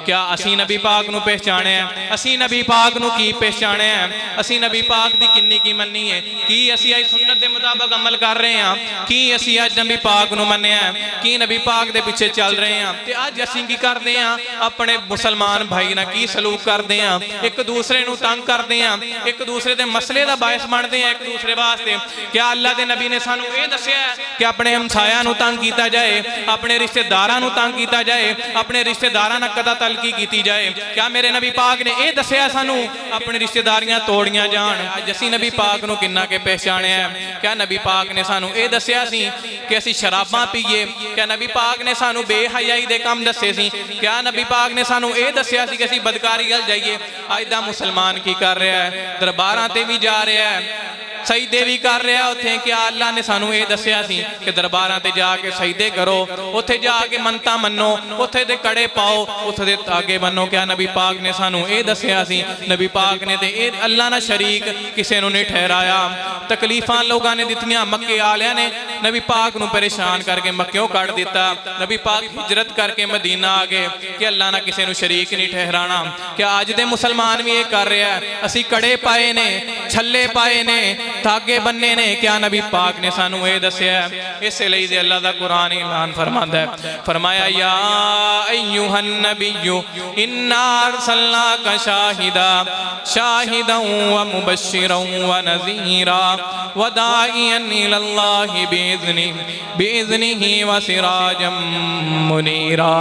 क्या असी नबी पाक नूं पहचानिया? असी नबी पाक नूं की पहचानिया? असी नबी पाक दी किन्नी की मन्नी है? की असी अज सुन्नत दे मुताबिक अमल कर रहे हैं? की असी अज नबी पाक नूं मन्निया? की नबी पाक दे पिछे चल रहे हैं? ते अज असी की करते हैं? अपने मुसलमान भाई नाल की सलूक करते हैं? एक दूसरे नूं तंग करते हैं, एक दूसरे दे मसले दा बायस बनते हैं एक दूसरे वास्ते। क्या अल्लाह दे नबी ने सानू ये दस्सिया कि अपने हमसाया नूं तंग कीता जाए, अपने रिश्तेदारां नूं तंग कीता जाए, अपने रिश्तेदारां नाल कदा तलकी कीती जाए? क्या मेरे नबी पाक ने यह दस्सिया सानू अपनी रिश्तेदारियां तोड़ियां जान? अज असी नबी पाक नूं किन्ना के पहचानिया? क्या नबी पाक ने सानू यह दस्सिया सी कि असी शराबां पीए? क्या नबी पाक ने सानू बेहयाई दे काम दस्से सी? क्या नबी पाक ने सानू यह दस्सिया सी कि असी बदकारी गल जाइए? अज दा मुसलमान की कर रहा है? दरबारां ते भी जा रहा है, सजदे भी कर रहा उत्थे। क्या अल्लाह ने सानू ये दस्सिया सी कि दरबारां ते जाके सजदे करो, उत्थे जाके मनता मनो, उत्थे दे कड़े पाओ, उत्थे दे धागे बनो? क्या नबी पाक ने सानू ये दस्सिया सी? नबी पाक ने ते अल्लाह ना शरीक किसी नूं नहीं ठहराया। तकलीफां लोगों ने दित्तियां, मक्के वालियां ने नबी पाक नूं परेशान करके मक्क्यों कढ़ दिता। नबी पाक हिजरत करके मदीना आ गए कि अल्लाह ना किसी नूं शरीक नहीं ठहराना। क्या अज दे मुसलमान भी ये कर रहा है? असी कड़े पाए ने, छल्ले पाए ने, धागे बन्ने ने। क्या नबी पाक ने सानू ये दस्सिया? इसलिए ते अल्लाह दा कुरान ऐलान फरमांदा है, फरमाया या अय्युहन नबिय्यु इन्ना अरसलनाका शाहिदा शाहिदन व मुबश्शिरन व नज़ीरा व दाइयन इलल्लाहि बिइज़निही व सिराजम मुनीरा।